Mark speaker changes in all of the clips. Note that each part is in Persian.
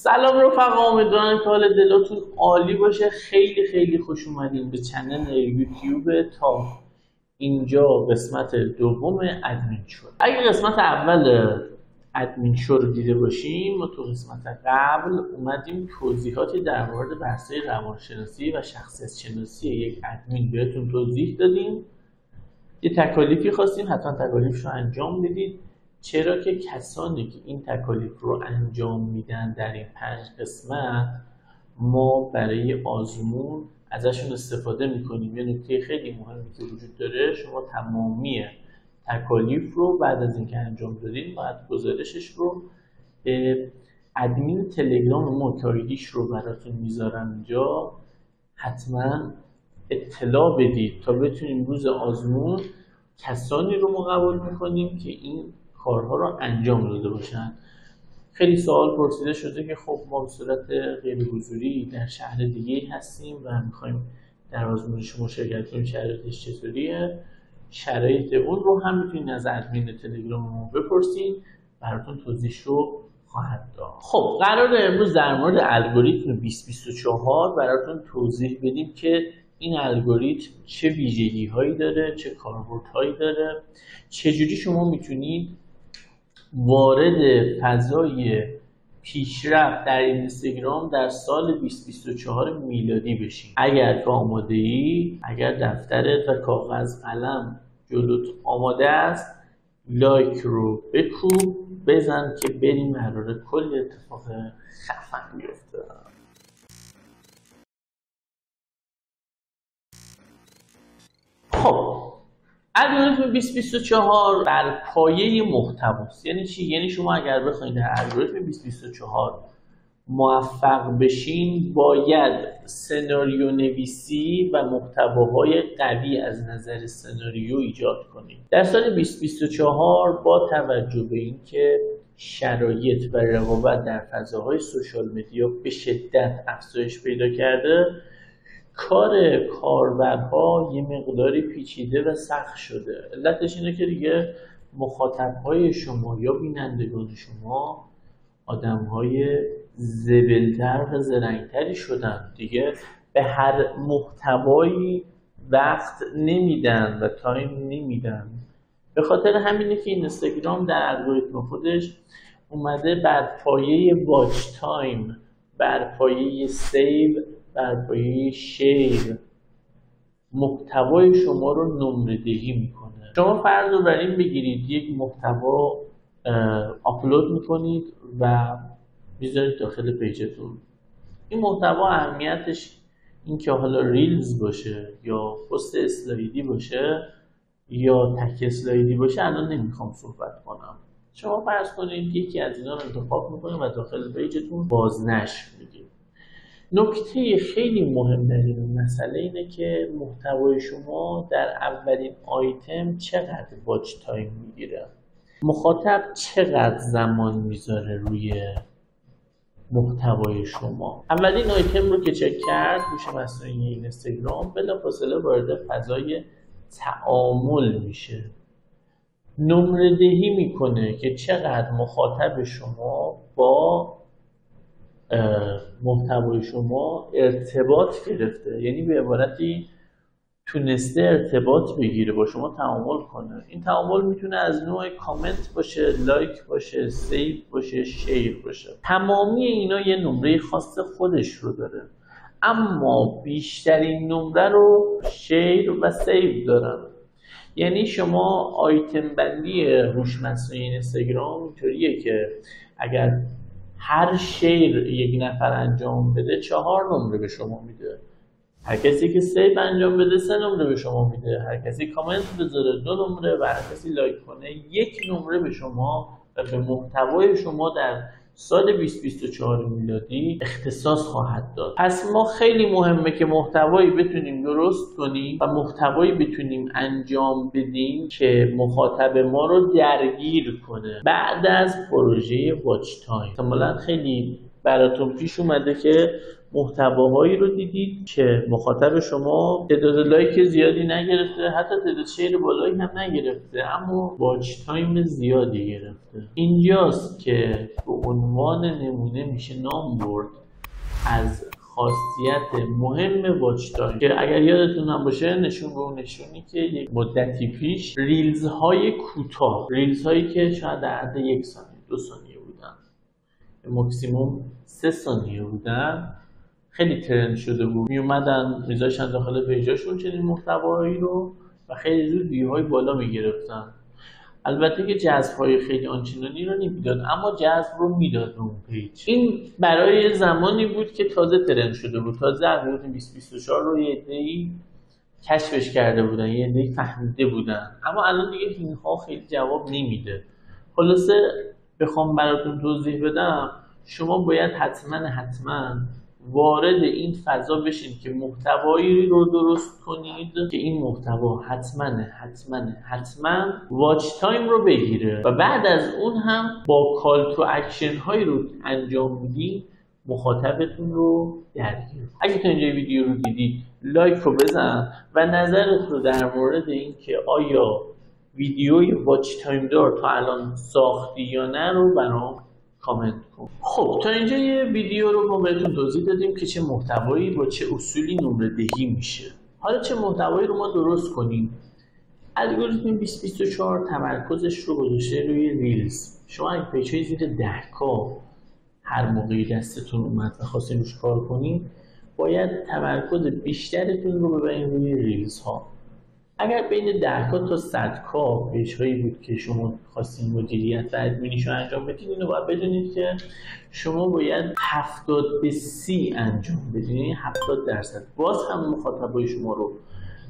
Speaker 1: سلام رفقا، امیدوارم که حال دلتون عالی باشه. خیلی خیلی خوش اومدین به چنل یوتیوب تا اینجا قسمت دوم ادمین شو. اگه قسمت اول ادمین شو رو دیده باشیم، ما تو قسمت قبل اومدیم توضیحاتی در مورد بحث‌های روانشناسی و شخصیت شناسی یک ادمین بهتون توضیح دادیم. یه تکالیفی خواستیم، حتما تکالیفش رو انجام بدید، چرا که کسانی که این تکالیف رو انجام میدن در این 5 قسمت ما برای آزمون ازشون استفاده میکنیم. یه نکته خیلی مهمی که وجود داره، شما تمامی تکالیف رو بعد از اینکه انجام دادین باید گزارشش رو به ادمین تلگرام ما که آیدیش رو براتون میذارم اینجا حتما اطلاع بدید تا بتونیم روز آزمون کسانی رو ما قبول میکنیم که این کارها رو انجام داده باشن. خیلی سوال پرسیده شده که خب ما به صورت غیر حضوری در شهر دیگه هستیم و میخوایم در آزمون شما شرکت کنیم، شرایطش چطوریه؟ شرایط اون رو هم میتونید از ادمین تلگرام ما بپرسید، براتون توضیح رو خواهد داد. خب قراره امروز در مورد الگوریتم 2024 براتون توضیح بدیم که این الگوریتم چه ویژگی هایی داره، چه کاربردهایی داره، چجوری شما میتونید وارد فضای پیشرفت در اینستاگرام در سال 2024 میلادی بشین. اگر تو آماده ای، اگر دفترت و کاغذ قلم جلوت آماده است، لایک رو بکوب، بزن که بریم قراره کل اتفاق خفن بیفته. خب الگوریتم 2024 بر پایه محتواست. یعنی چی؟ یعنی شما اگر بخواید در الگوریتم 2024 موفق بشین باید سناریو نویسی و محتواهای قوی از نظر سناریو ایجاد کنید. در سال 2024 با توجه به اینکه شرایط و رقابت در فضاهای سوشال مدیا به شدت افزایش پیدا کرده، کار کاربرها یه مقداری پیچیده و سخت شده. علتش اینه که دیگه مخاطبهای شما یا بینندگان شما آدمهای زبلتر و زرنگتری شدن، دیگه به هر محتوایی وقت نمیدن و تایم نمیدن. به خاطر همینه که اینستاگرام در الگوریتم خودش اومده بر پایه واچ تایم، بر پایه سیو، بر پایه شیر محتوای شما رو نمره دهی میکنه. شما فرض رو بر این بگیرید یک محتوا آپلود میکنید و میذارید داخل پیجتون. این محتوا اهمیتش این که حالا ریلز باشه یا پست اسلایدی باشه یا تک اسلایدی باشه الان نمیخوام صحبت کنم. شما فرض کنید یکی از اینا رو انتخاب میکنید و داخل پیجتون بازنشر میگید. نکته خیلی مهم در این مسئله اینه که محتوای شما در اولین آیتم چقدر واچ تایم میگیره، مخاطب چقدر زمان میذاره روی محتوای شما. اولین آیتم رو که چک کرد، هوش مصنوعی اینستاگرام بلافاصله وارد فضای تعامل میشه، نمره دهی میکنه که چقدر مخاطب شما با محتوای شما ارتباط گرفته، یعنی به عبارتی تونسته ارتباط بگیره، با شما تعامل کنه. این تعامل میتونه از نوع کامنت باشه، لایک باشه، سیو باشه، شیر باشه. تمامی اینا یه نمره خاص خودش رو داره، اما بیشترین نمره رو شیر و سیو دارن. یعنی شما آیتم بندی هوش مصنوعی اینستاگرام اینطوریه که اگر هر شیر یک نفر انجام بده 4 نمره به شما میده، هر کسی که سیو انجام بده 3 نمره به شما میده، هر کسی کامنت بذاره 2 نمره و هر کسی لایک کنه 1 نمره به شما و به محتوای شما در سال 2024 میلادی اختصاص خواهد داد. پس ما خیلی مهمه که محتوایی بتونیم درست کنیم و محتوایی بتونیم انجام بدیم که مخاطب ما رو درگیر کنه. بعد از پروژه واچ تایم احتمالاً خیلی براتون پیش اومده که محتواهایی رو دیدید که مخاطب شما تعداد لایک زیادی نگرفته، حتی تعداد شیر بالایی هم نگرفته، اما واچ تایم زیادی گرفته. اینجاست که به عنوان نمونه میشه نام برد از خاصیت مهم واچ تایم که اگر یادتون هم باشه نشون به اون نشونی که یک مدتی پیش ریلز های کوتاه، ریلز هایی که شاید در حد 1 ثانیه 2 ثانیه بودن، ماکسیموم 3 ثانیه بودن، خیلی ترند شده بود. می اومدن میذاشتن داخل پیجاشون چنین محتوایی رو و خیلی زود ویوهای بالا میگرفتن. البته که جذب‌های خیلی آنچنانی رو نمیداد، اما جذب رو میداد اون پیج. این برای زمانی بود که تازه ترند شده بود، تازه از 2024 رو یه عده‌ای کشفش کرده بودن، یه عده‌ای فهمیده بودن، اما الان دیگه اینها خیلی جواب نمیده. خلاصه بخوام براتون توضیح بدم، شما باید حتما وارد این فضا بشین که محتوایی رو درست کنید که این محتوا حتما واچ تایم رو بگیره و بعد از اون هم با کال تو اکشن هایی رو انجام میدین مخاطبتون رو درگیر. اگه تا اینجا ویدیو رو دیدید لایک رو بزن و نظرت رو در مورد این که آیا ویدیوی واچ تایم دار تا الان ساختی یا نه رو برام کامنت کن. خب تا اینجا یه ویدیو رو ما بهتون توضیح دادیم که چه محتوایی با چه اصولی نمره دهی میشه. حالا چه محتوایی رو ما درست کنیم؟ الگوریتم 2024 تمرکزش رو گذاشته روی ریلز. شما اگه پیج‌های زیر 10K هر موقعی دستتون اومد و خواستین روش کار کنین، باید تمرکز بیشترتون رو ببرین روی ریلز ها. اگر بین 10K تا 100K پیج‌هایی بود که شما خواستین مدیریت و ادمینیش رو انجام بدید، اینو باید بدونید که شما باید 70 به 30 انجام بدید، یعنی 70%. باز هم مخاطبای شما رو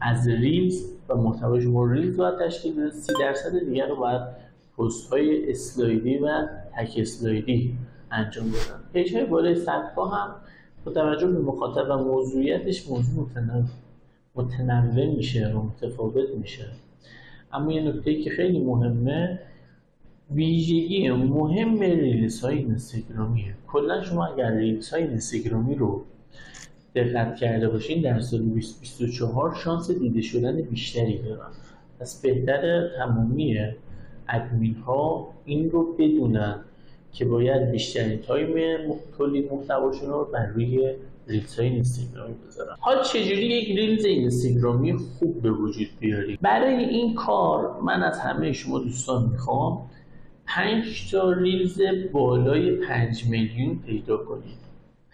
Speaker 1: از ریلز و محتوای شما ریلز باید تشکیل بده، 30% دیگر رو باید پست های اسلایدی و تک اسلایدی انجام بدن. پیج‌های بالای 100K هم با توجه به مخاطب و موضوعیتش موضوع متنوع میشه و متفاوت میشه. اما یه نکته که خیلی مهمه، ویژگی مهم ریلز های اینستاگرامیه. کلا شما اگر ریلز های اینستاگرامی رو دقت کرده باشین در سال 2024 شانس دیده شدن بیشتری دارن. پس بهتره تمامی ادمین ها این رو بدونن که باید بیشترین تایم تولید محتواشون رو بر روی ریلز های اینستاگرامی بذارن. حالا چجوری یک ریلز اینستاگرامی خوب به وجود بیاریم؟ برای این کار من از همه شما دوستان میخوام 5 تا ریلز بالای 5 میلیون پیدا کنید.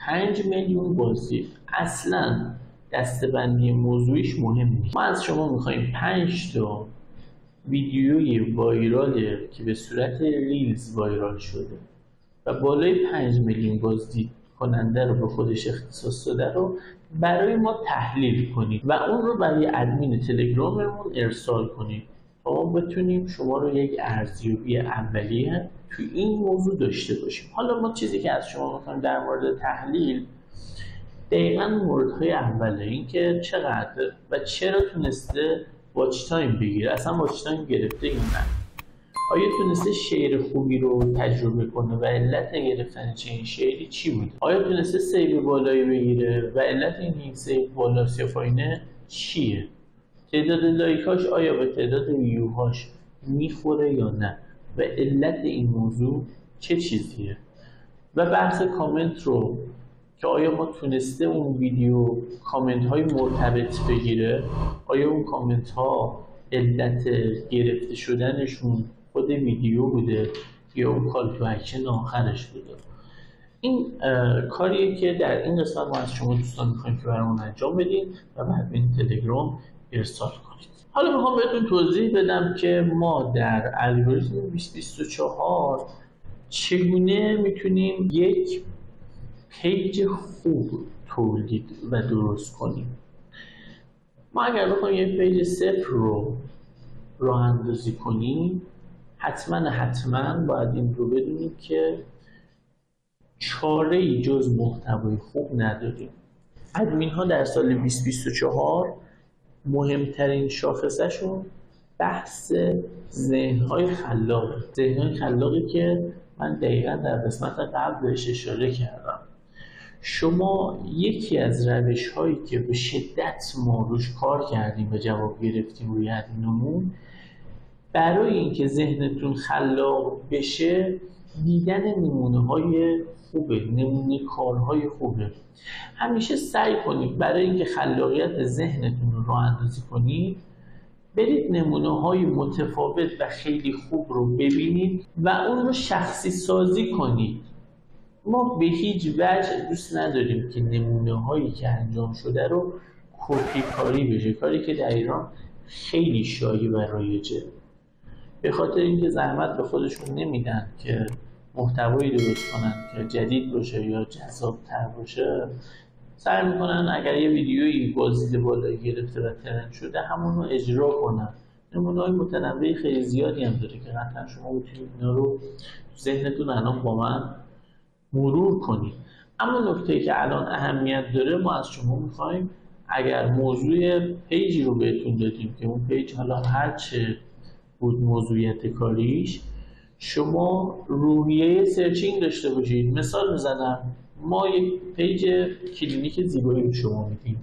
Speaker 1: 5 میلیون بازدید اصلا دسته‌بندی موضوعیش مهم نیست. ما از شما میخوایم 5 تا ویدیوی وایرال که به صورت ریلز وایرال شده و بالای 5 میلیون بازدید کننده رو به خودش اختصاص داده رو برای ما تحلیل کنید و اون رو برای ادمین تلگراممون ارسال کنید تا ما بتونیم شما رو یک ارزیابی اولیه تو این موضوع داشته باشیم. حالا ما چیزی که از شما میخوایم در مورد تحلیل دقیقاً موردهای اوله، این که چقدر و چرا تونسته واچ تایم بگیره، اصلا واچ تایم گرفته یا نه، آیا تونسته شیر خوبی رو تجربه کنه و علت گرفتن چنین شیری چی بوده، آیا تونسته سیو بالایی بگیره و علت این سیو بالا یا پایینه چیه، تعداد لایکاش آیا به تعداد ویوهاش میخوره یا نه و علت این موضوع چه چیزیه، و بحث کامنت رو که آیا ما تونسته اون ویدیو کامنت های مرتبط بگیره، آیا اون کامنت ها علت گرفته شدنشون خود ویدیو بوده یا اون کال تو اکشن آخرش بوده. این کاریه که در این قسمت ما از شما دوستان میخوایم که برامون انجام بدین و بعد به این تلگرام ارسال کنید. حالا میخوام بهتون توضیح بدم که ما در الگوریتم 2024 چگونه میتونیم یک پیج خوب تولید و درست کنیم. ما اگر بخوایم یک پیج صفر رو راه اندازی کنیم، حتما باید این رو بدونیم که چاره‌ای جز محتوای خوب نداریم. ادمین ها در سال 2024 مهمترین شاخصه‌شون بحث ذهن‌های خلاقی که من دقیقا در قسمت قبل بهش اشاره کردم. شما یکی از روش هایی که به شدت ما روش کار کردیم و جواب گرفتیم روی ادمینمون، برای اینکه ذهنتون خلاق بشه دیدن نمونه های خوبه، نمونه کارهای خوبه. همیشه سعی کنید برای اینکه خلاقیت ذهنتون رو راه اندازی کنید برید نمونه های متفاوت و خیلی خوب رو ببینید و اون رو شخصی سازی کنید. ما به هیچ وجه دوست نداریم که نمونه هایی که انجام شده رو کپی کاری بشه، کاری که در ایران خیلی شایع و رایجه. به خاطر اینکه زحمت به خودشون نمیدن که محتوایی درست کنن که جدید باشه یا جذاب‌تر باشه، سعی میکنن اگر یه ویدیویی بازدید بالایی گرفته و ترند شده همون رو اجرا کنن. نمونه‌های متنوع خیلی زیادی هم داره که قطعا شما میتونید اینا رو ذهنتون الان با من مرور کنید. اما نکته‌ای که الان اهمیت داره، ما از شما میخوایم اگر موضوع پیجی رو بهتون دادیم که اون پیج حالا هرچه بود موضوعیت کاریش، شما روحیه سرچینگ داشته باشید. مثال میزنم، ما یک پیج کلینیک زیبایی رو شما میدیم،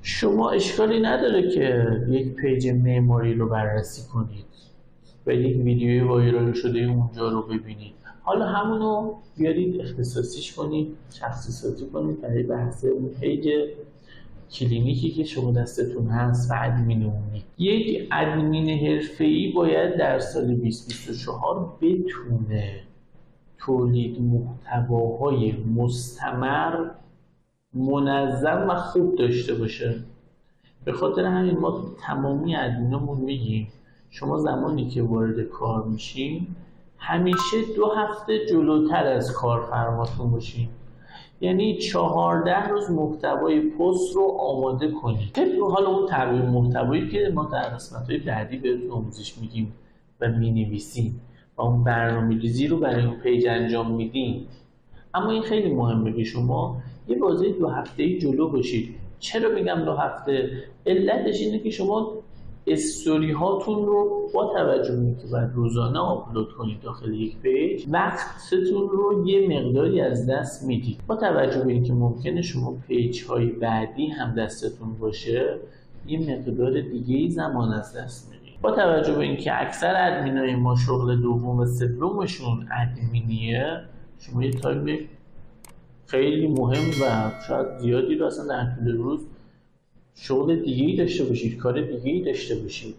Speaker 1: شما اشکالی نداره که یک پیج معماری رو بررسی کنید و یک ویدیوی وایرال شده اونجا رو ببینید. حالا همونو بیارید اختصاصیش کنید، شخصی سازی کنید برای بحث اون پیج کلینیکی که شما دستتون هست و ادمین عمومی. یک ادمین حرفه‌ای باید در سال 2024 بتونه تولید محتواهای مستمر، منظم و خوب داشته باشه. به خاطر همین ما تمامی ادمینامون میگیم شما زمانی که وارد کار میشین همیشه 2 هفته جلوتر از کارفرماتون باشین. یعنی 14 روز محتوای پست رو آماده کنید. حالا اون تغییر محتوایی که ما در قسمت‌های بعدی بهتون آموزش میدیم و می‌نویسیم و اون برنامه‌ریزی رو برای اون پیج انجام میدیم. اما این خیلی مهمه که شما یه بازه 2 هفته‌ای جلو باشید. چرا میگم 2 هفته؟ علتش اینه که شما استوری هاتون رو با توجه به اینکه باید روزانه آپلود کنید داخل یک پیج، وقتتون رو یه مقداری از دست میدید. با توجه به اینکه ممکنه شما پیج های بعدی هم دستتون باشه، یه مقدار دیگه ای زمان از دست میدید. با توجه به اینکه اکثر ادمینای ما شغل دوم و سومشون ادمینیه، شما یه تایم خیلی مهم و شاید زیادی رو اصلا در طول روز شغل دیگه‌ای داشته باشید، کار دیگه‌ای داشته باشید.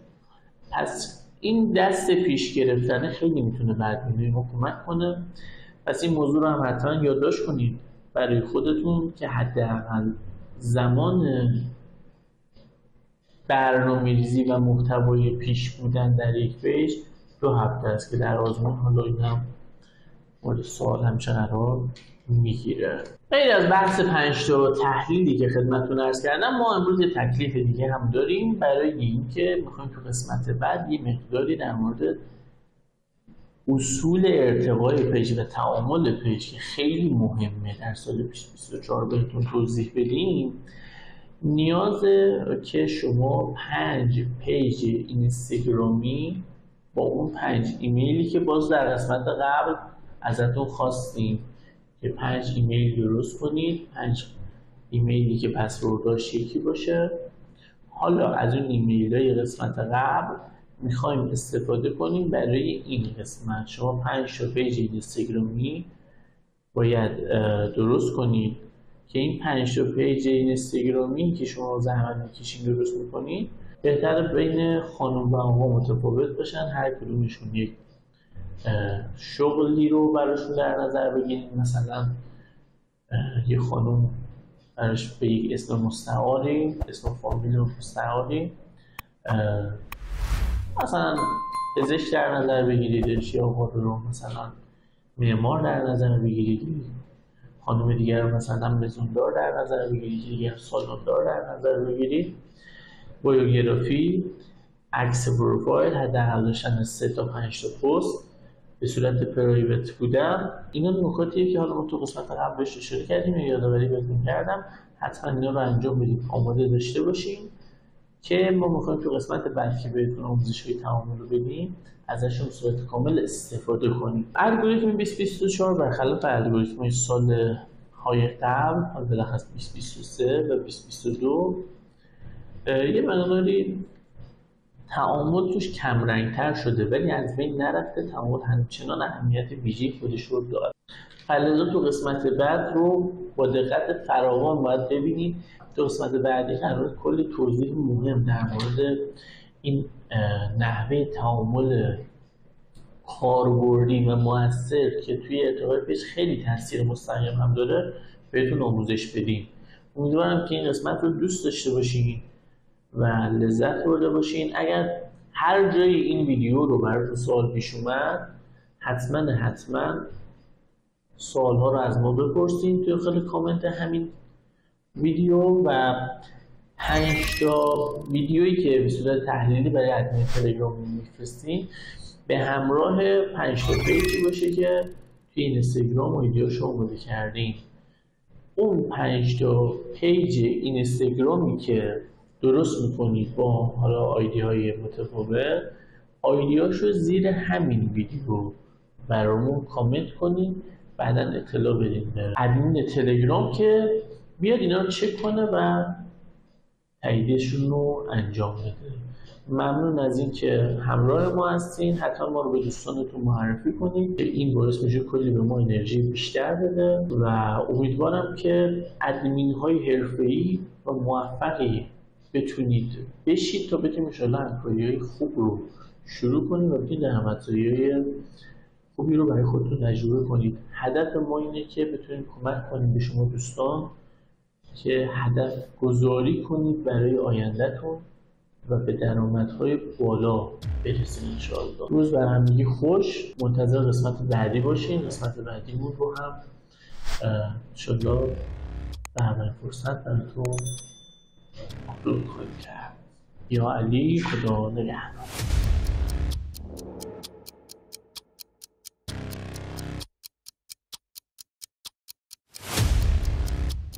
Speaker 1: پس این دست پیش گرفتن خیلی میتونه به ادمینای ما کمک کنه. پس این موضوع رو هم حتما یادداشت کنید برای خودتون که حداقل زمان برنامه‌ریزی و محتوای پیش بودن در یک پیج 2 هفته است که در آزمون حالا این هم مورد سوال همچه قرار میگیره. غیر از بحث 5 تا تحلیلی که خدمتتون عرض کردم، ما امروز یه تکلیف دیگه هم داریم برای اینکه میخوایم تو قسمت بعد یه مقداری در مورد اصول ارتقای پیج و تعامل پیج که خیلی مهمه در سال 2024 بهتون توضیح بدیم. نیازه که شما 5 پیج اینستاگرامی با اون 5 ایمیلی که باز در قسمت قبل ازتون خواستیم که 5 ایمیل درست کنید، 5 ایمیلی که پسورداش یکی باشه. حالا از اون ایمیل‌های قسمت قبل میخوایم استفاده کنیم برای این قسمت. شما 5 تا پیج اینستاگرامی باید درست کنید که این 5 تا پیج اینستاگرامی که شما زحمت میکشین درست میکنید بهتره بین خانم و آقا متفاوت باشن، هر کدومشون یک شغلی رو براشون در نظر بگیریم. مثلا یه خانم براش به یک اسم مستعاری، اسم فامیل مستعاری، مثلا پزشک در نظر بگیریدش، یا آقا رو مثلا معمار در نظر بگیرید، خانم دیگر رو مثلا مزوندار در نظر بگیرید، دیگر سالوندار در نظر بگیرید. بیوگرافی، عکس پروفایل، حداقل داشتن 3 تا 5 تا پست به صورت پرایوت بودن. اینا نکاتیه که حالا ما تو قسمت قبل بهش اشاره کردیم یا یادآوری بهتون کردم. حتما اینا رو انجام بدید، آماده داشته باشین که ما میخوایم تو قسمت بعد که بهتون آموزش‌های تعامل رو بدیم ازشون صورت کامل استفاده کنیم. الگوریتم 2024 برخلاف الگوریتم‌های سال‌های قبل، حالا بالاخص 2023 و 2022 یه مقداری تعامل توش کم رنگ‌تر شده، ولی از بین نرفته. تعامل همچنان اهمیت ویژه‌ای خودش رو داره. فلزا تو قسمت بعد رو با دقت فراوان باید ببینید. تو قسمت بعدی قرار کلی توضیح مهم در مورد این نحوه تعامل کاربردی و موثر که توی ارتقای پیج خیلی تاثیر مستقیم هم داره بهتون آموزش بدیم. امیدوارم که این قسمت رو دوست داشته باشین و لذت برده باشین. اگر هر جای این ویدیو رو براتون سوال پیش اومد، حتما سوال‌ها رو از ما بپرسین توی خیلی کامنت همین ویدیو و 5 تا ویدیویی که به صورت تحلیلی برای ادمین تلگرام میفرستین به همراه 5 تا پیجی باشه که توی اینستاگرام و ویدیوشو آماده کردین. اون 5 تا پیج اینستاگرامی که درست میکنید با حالا آیدی‌های متفاوت، آیدیاشو زیر همین ویدیو برامون کامنت کنید، بعدا اطلاع بدین به ادمین تلگرام که بیاد اینا رو چک کنه و تاییدشون رو انجام بده. ممنون از این که همراه ما هستین. حتما ما رو به دوستانتون معرفی کنید، این باعث میشه کلی به ما انرژی بیشتر بده و امیدوارم که ادمین های حرفه‌ای و موفقی بتونید بشید تا بتونید انشاءالله همکاری‌های خوب رو شروع کنید و بتونید درآمدزایی‌های خوبی رو برای خودتون تجربه کنید. هدف ما اینه که بتونید کمک کنید به شما دوستان که هدف گذاری کنید برای آیندهتون و به درآمدهای بالا برسید انشاءالله. روز بر همگی خوش. منتظر قسمت بعدی باشین. قسمت بعدیمون رو هم انشاءالله به اولین فرصت براتون آپلود خواهیم کرد. یا علی، خدا نگهدار.